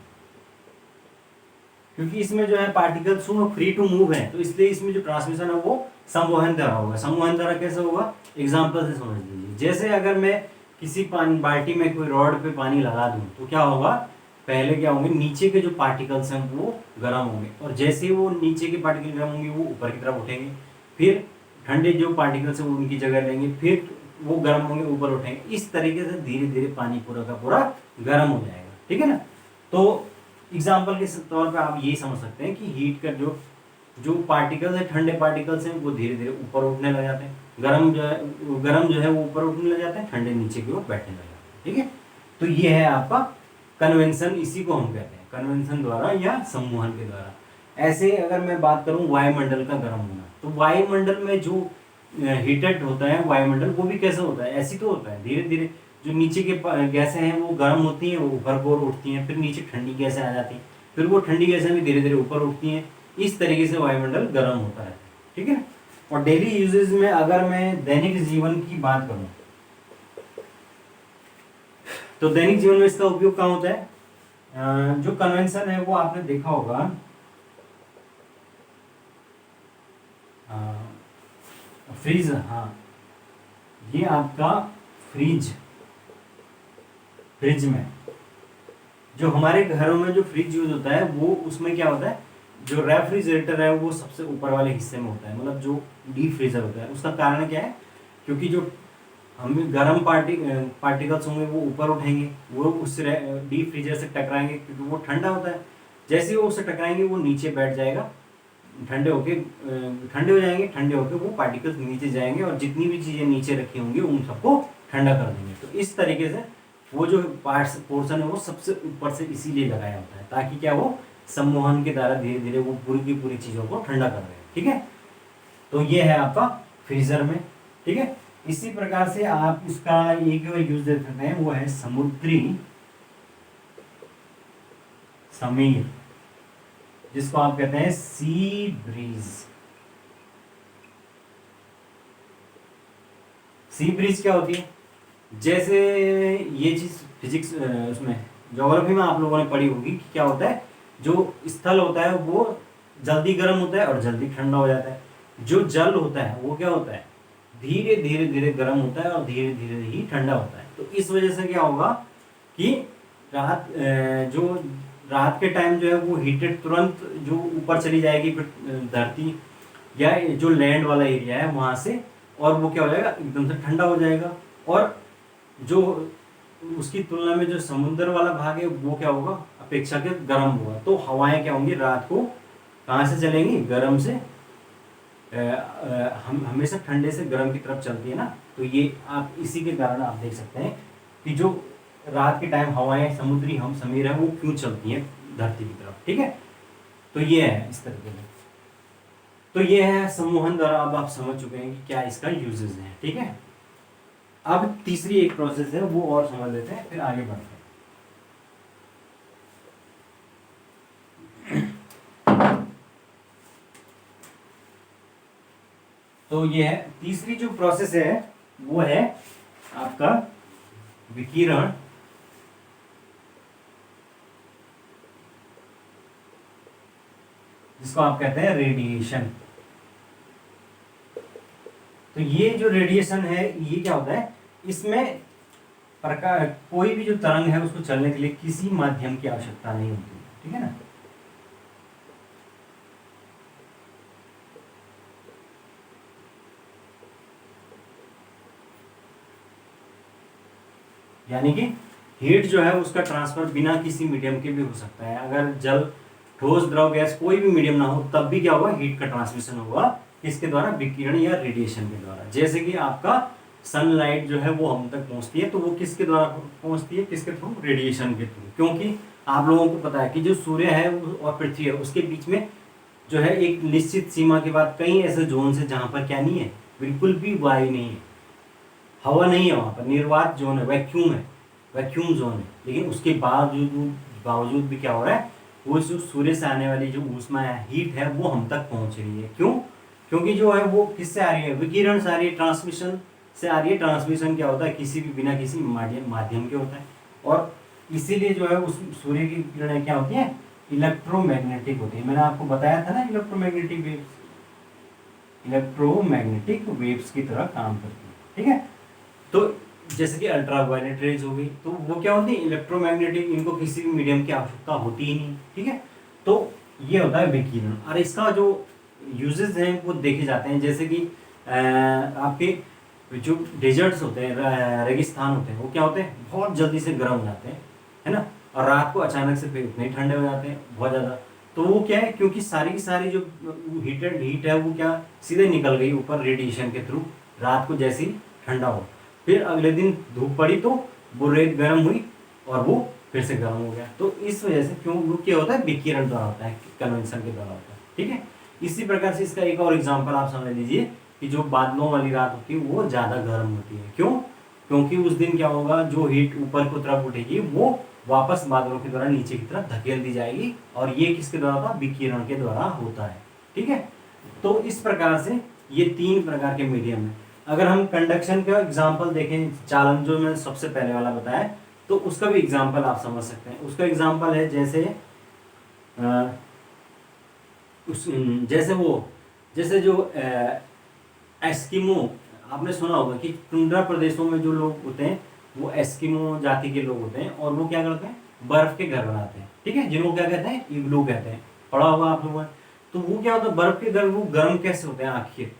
क्योंकि इसमें जो है पार्टिकल्स फ्री टू मूव है, तो इसलिए इसमें जो ट्रांसमिशन है वो संवहन द्वारा होगा। संवहन द्वारा कैसे होगा, एग्जांपल से समझ लीजिए। जैसे अगर मैं किसी पानी बाल्टी में कोई रॉड पे पानी लगा दूं तो क्या होगा, पहले क्या होंगे, नीचे के जो पार्टिकल्स हैं वो गर्म होंगे, और जैसे ही वो नीचे के पार्टिकल गर्म होंगे वो ऊपर की तरफ उठेंगे, फिर ठंडे जो पार्टिकल्स हैं वो उनकी जगह लेंगे, फिर वो गर्म होंगे ऊपर उठेंगे। इस तरीके से धीरे धीरे पानी पूरा का पूरा गर्म हो जाएगा, ठीक है ना। तो एग्जाम्पल के तौर पे आप यही समझ सकते हैं कि हीट का जो जो पार्टिकल्स है, ठंडे पार्टिकल्स हैं वो धीरे धीरे ऊपर उठने लग जाते हैं, गर्म जो है वो ऊपर उठने लग जाते हैं, ठंडे नीचे की ओर बैठने लग जाते हैं, ठीक है। तो ये है आपका कन्वेंशन, इसी को हम कहते हैं कन्वेंशन द्वारा या सम्मोहन के द्वारा। ऐसे अगर मैं बात करूं वायुमंडल का गर्म होना, तो वायुमंडल में जो हीटेड होता है वायुमंडल, वो भी कैसे होता है, ऐसी तो होता है, धीरे धीरे जो नीचे के गैसें हैं वो गर्म होती हैं, वो ऊपर की ओर उठती हैं, फिर नीचे ठंडी गैसें आ जाती हैं, फिर वो ठंडी गैसें भी धीरे धीरे ऊपर उठती हैं। इस तरीके से वायुमंडल गर्म होता है, ठीक है। और डेली यूजेज में अगर मैं दैनिक जीवन की बात करूं तो दैनिक जीवन में इसका उपयोग कहाँ होता है, जो कन्वेंशन है वो आपने देखा होगा, फ्रीज, हाँ, ये आपका फ्रिज में जो हमारे घरों में जो फ्रिज यूज होता है वो उसमें क्या होता है, जो रेफ्रिजरेटर है वो सबसे ऊपर वाले हिस्से में होता है, मतलब जो डीप फ्रीजर होता है। उसका कारण क्या है, क्योंकि जो हम गर्म पार्टिकल्स होंगे वो ऊपर उठेंगे, वो उससे डीप फ्रीजर से टकराएंगे, क्योंकि वो ठंडा होता है। जैसे ही वो उससे टकराएंगे वो नीचे बैठ जाएगा, ठंडे हो जाएंगे, ठंडे होके वो पार्टिकल्स नीचे जाएंगे और जितनी भी चीज़ें नीचे रखी होंगी उन सबको ठंडा कर देंगे। तो इस तरीके से वो जो पोर्शन है वो सबसे ऊपर से इसीलिए लगाया होता है, ताकि क्या वो सम्मोहन के द्वारा धीरे धीरे वो पूरी की पूरी चीज़ों को ठंडा कर दें, ठीक है। तो ये है आपका फ्रीजर में, ठीक है। इसी प्रकार से आप इसका एक यूज दे सकते हैं, वो है समुद्री समीर, जिसको आप कहते हैं सी ब्रीज। सी ब्रीज क्या होती है, जैसे ये चीज फिजिक्स उसमें ज्योग्राफी में आप लोगों ने पढ़ी होगी कि क्या होता है जो स्थल होता है वो जल्दी गर्म होता है और जल्दी ठंडा हो जाता है। जो जल होता है वो क्या होता है, धीरे धीरे धीरे गर्म होता है और धीरे धीरे ही ठंडा होता है। तो इस वजह से क्या होगा कि जो रात के टाइम जो है वो हीटेड तुरंत जो ऊपर चली जाएगी फिर धरती या जो लैंड वाला एरिया है वहां से, और वो क्या हो जाएगा, एकदम से ठंडा हो जाएगा। और जो उसकी तुलना में जो समुद्र वाला भाग है वो क्या होगा, अपेक्षाकृत गर्म होगा। तो हवाएं क्या होंगी, रात को कहाँ से चलेंगी, गर्म से हम हमेशा ठंडे से गर्म की तरफ चलती है ना। तो ये आप इसी के कारण आप देख सकते हैं कि जो रात के टाइम हवाएं समुद्री हम समीर है वो क्यों चलती हैं धरती की तरफ। ठीक है, तो ये है इस तरीके में। तो ये है सम्मोहन द्वारा, अब आप समझ चुके हैं कि क्या इसका यूजेस है। ठीक है, अब तीसरी एक प्रोसेस है वो और समझ लेते हैं, फिर आगे बढ़ते हैं। तो ये है तीसरी जो प्रोसेस है वो है आपका विकिरण, जिसको आप कहते हैं रेडिएशन। तो ये जो रेडिएशन है ये क्या होता है, इसमें प्रकाश, कोई भी जो तरंग है उसको चलने के लिए किसी माध्यम की आवश्यकता नहीं होती। ठीक है ना, यानी कि हीट जो है उसका ट्रांसफर बिना किसी मीडियम के भी हो सकता है। अगर जल, ठोस, द्रव, गैस कोई भी मीडियम ना हो तब भी क्या होगा, हीट का ट्रांसमिशन होगा। किसके द्वारा, विकिरण या रेडिएशन के द्वारा। जैसे कि आपका सनलाइट जो है वो हम तक पहुंचती है, तो वो किसके द्वारा पहुंचती है, किसके थ्रू, रेडिएशन के थ्रू। क्योंकि आप लोगों को पता है कि जो सूर्य है और पृथ्वी है उसके बीच में जो है एक निश्चित सीमा के बाद कई ऐसे जोन है जहां पर क्या नहीं है, बिल्कुल भी वायु नहीं है, हवा नहीं है, वहां पर निर्वात जोन है, वैक्यूम है, वैक्यूम जोन है। लेकिन उसके बावजूद भी क्या हो रहा है, वो जो सूर्य से आने वाली जो ऊष्मा है, हीट है, वो हम तक पहुंच रही है। क्यों, क्योंकि जो है वो किससे आ रही है, विकिरण से आ रही है, ट्रांसमिशन से आ रही है। ट्रांसमिशन क्या होता है, किसी भी बिना किसी माध्यम के होता है। और इसीलिए जो है उस सूर्य की किरणें क्या होती है, इलेक्ट्रोमैग्नेटिक होती है। मैंने आपको बताया था ना, इलेक्ट्रोमैग्नेटिक वेव्स की तरह काम करती है। ठीक है, तो जैसे कि अल्ट्रावायलेट रेज हो गई, तो वो क्या होती है, इलेक्ट्रोमैग्नेटिक, इनको किसी भी मीडियम की आवश्यकता होती ही नहीं। ठीक है, तो ये होता है विकिरण। और इसका जो यूजेस हैं वो देखे जाते हैं, जैसे कि आपके जो डेजर्ट्स होते हैं, रेगिस्तान होते हैं, वो क्या होते हैं, बहुत जल्दी से गर्म हो जाते हैं, है ना। और रात को अचानक से फिर इतने ठंडे हो जाते हैं बहुत ज़्यादा। तो वो क्या है, क्योंकि सारी की सारी जो हीट है वो क्या सीधे निकल गई ऊपर रेडिएशन के थ्रू, रात को जैसे ही ठंडा हो, फिर अगले दिन धूप पड़ी तो वो रेत गर्म हुई और वो फिर से गर्म हो गया। तो इस वजह से क्यों वो क्या होता है, विकिरण द्वारा होता है, कन्वेंशन के द्वारा होता है। ठीक है, इसी प्रकार से इसका एक और एग्जांपल आप समझ लीजिए कि जो बादलों वाली रात होती है वो ज़्यादा गर्म होती है। क्यों, क्योंकि उस दिन क्या होगा, जो हीट ऊपर की तरफ उठेगी वो वापस बादलों के द्वारा नीचे की तरफ धकेल दी जाएगी, और ये किसके द्वारा होता है, विकिरण के द्वारा होता है। ठीक है, तो इस प्रकार से ये तीन प्रकार के मीडियम है। अगर हम कंडक्शन का एग्जाम्पल देखें, चालन जो मैं सबसे पहले वाला बताया, तो उसका भी एग्जाम्पल आप समझ सकते हैं। उसका एग्जाम्पल है जैसे जैसे जो एस्किमो, आपने सुना होगा कि टुंड्रा प्रदेशों में जो लोग होते हैं वो एस्किमो जाति के लोग होते हैं, और वो क्या करते हैं, बर्फ के घर बनाते हैं। ठीक है, जिनको क्या कहते हैं, इग्लू कहते हैं, पढ़ा होगा आप लोगों ने। तो वो क्या होता है, बर्फ के घर वो गर्म कैसे होते हैं, आखिर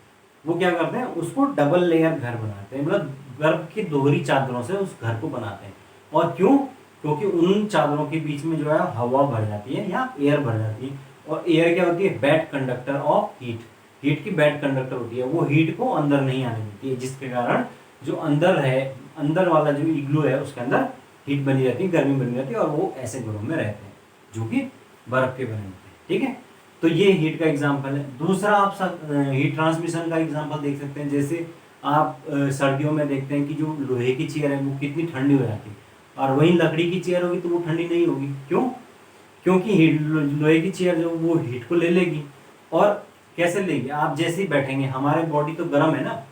वो क्या करते हैं, उसको डबल लेयर घर बनाते हैं, मतलब बर्फ की दोहरी चादरों से उस घर को बनाते हैं। और क्यों, क्योंकि उन चादरों के बीच में जो है हवा भर जाती है या एयर भर जाती है, और एयर क्या होती है, bad conductor of heat, heat की बैड कंडक्टर होती है, वो हीट को अंदर नहीं आने देती है, जिसके कारण जो अंदर है, अंदर वाला जो इग्लू है उसके अंदर हीट बनी रहती है, गर्मी बनी रहती है, और वो ऐसे घरों में रहते हैं जो कि बर्फ के बने होते हैं। ठीक है, तो ये हीट का एग्जाम्पल है। दूसरा आप हीट ट्रांसमिशन का एग्जाम्पल देख सकते हैं, जैसे आप सर्दियों में देखते हैं कि जो लोहे की चेयर है वो कितनी ठंडी हो जाती है, और वहीं लकड़ी की चेयर होगी तो वो ठंडी नहीं होगी। क्यों, क्योंकि लोहे की चेयर जो वो हीट को ले लेगी, और कैसे लेगी, आप जैसे ही बैठेंगे, हमारे बॉडी तो गर्म है ना,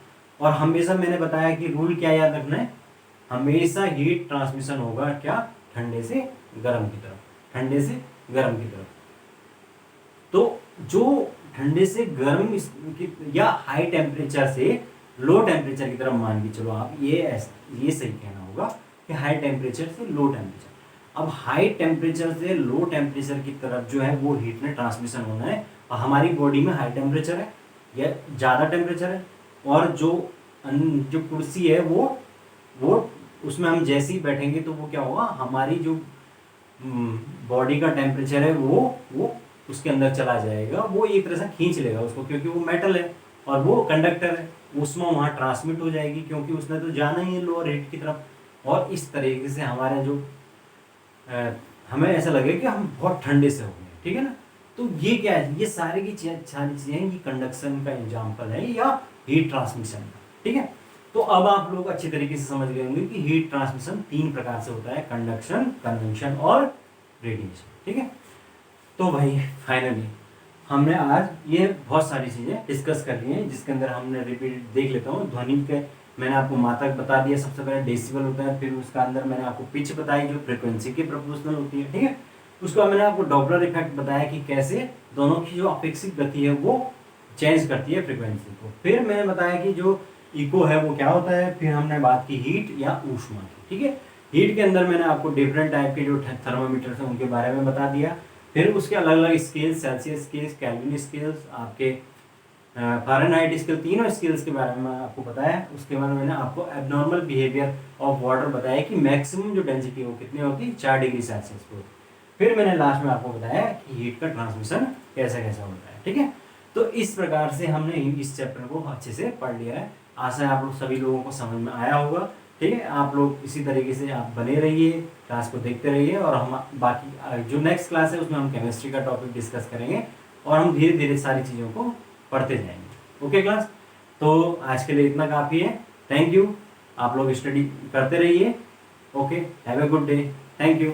और हमेशा मैंने बताया कि रूल क्या याद रखना है, हमेशा हीट ट्रांसमिशन होगा क्या, ठंडे से गर्म की तरफ, ठंडे से गर्म की तरफ। तो जो ठंडे से गर्म या हाई टेम्परेचर से लो टेम्परेचर की तरफ मान के चलो आप, ये सही कहना होगा कि हाई टेम्परेचर से लो टेम्परेचर। अब हाई टेम्परेचर से लो टेम्परेचर की तरफ जो है वो हीट में ट्रांसमिशन होना है, और हमारी बॉडी में हाई टेम्परेचर है या ज़्यादा टेम्परेचर है, और जो कुर्सी है वो उसमें हम जैसे ही बैठेंगे तो वो क्या होगा, हमारी जो बॉडी का टेम्परेचर है वो उसके अंदर चला जाएगा, वो एक तरह से खींच लेगा उसको, क्योंकि वो मेटल है और वो कंडक्टर है, उसमें वहाँ ट्रांसमिट हो जाएगी, क्योंकि उसने तो जाना ही है लोअर हीट की तरफ। और इस तरीके से हमारे जो हमें ऐसा लगे कि हम बहुत ठंडे से हो गए, ठीक है ना। तो ये क्या है, ये सारी चीज़ें हैं, ये कंडक्शन का एग्जाम्पल है या हीट ट्रांसमिशन का, ठीक है। तो अब आप लोग अच्छी तरीके से समझ गए होंगे कि हीट ट्रांसमिशन 3 प्रकार से होता है, कंडक्शन, कन्वेक्शन और रेडिएशन, ठीक है। तो भाई फाइनली हमने आज ये बहुत सारी चीज़ें डिस्कस कर ली हैं, जिसके अंदर हमने रिपीट देख लेता हूँ। ध्वनि के मैंने आपको मात्रक बता दिया, सबसे पहले डेसिबल होता है, फिर उसका अंदर मैंने आपको पिच बताई जो फ्रीक्वेंसी के प्रोपोर्शनल होती है, ठीक है। उसके बाद मैंने आपको डॉपलर इफेक्ट बताया कि कैसे दोनों की जो अपेक्षित गति है वो चेंज करती है फ्रीक्वेंसी को। फिर मैंने बताया कि जो इको है वो क्या होता है। फिर हमने बात की हीट या ऊष्मा की, ठीक है। हीट के अंदर मैंने आपको डिफरेंट टाइप के जो थर्मामीटर हैं उनके बारे में बता दिया। फिर उसके अलग अलग scales, Celsius scales, kelvin scales, आपके फ़ारेनहाइट स्केल, तीनों स्केल्स के बारे में आपको बताया। उसके बाद मैंने आपको एबनॉर्मल बिहेवियर ऑफ वाटर बताया कि मैक्सिमम जो डेंसिटी है वो कितनी होती है, 4 डिग्री सेल्सियस पर। फिर मैंने लास्ट में आपको बताया कि हीट का ट्रांसमिशन कैसा कैसा होता है, ठीक है। तो इस प्रकार से हमने इस चैप्टर को अच्छे से पढ़ लिया है। आशा है आप लोग सभी लोगों को समझ में आया होगा, ठीक है। आप लोग इसी तरीके से आप बने रहिए, क्लास को देखते रहिए, और हम बाकी जो नेक्स्ट क्लास है उसमें हम केमिस्ट्री का टॉपिक डिस्कस करेंगे, और हम धीरे धीरे सारी चीज़ों को पढ़ते जाएंगे। ओके क्लास, तो आज के लिए इतना काफ़ी है। थैंक यू, आप लोग स्टडी करते रहिए। Okay, have a good day, thank you.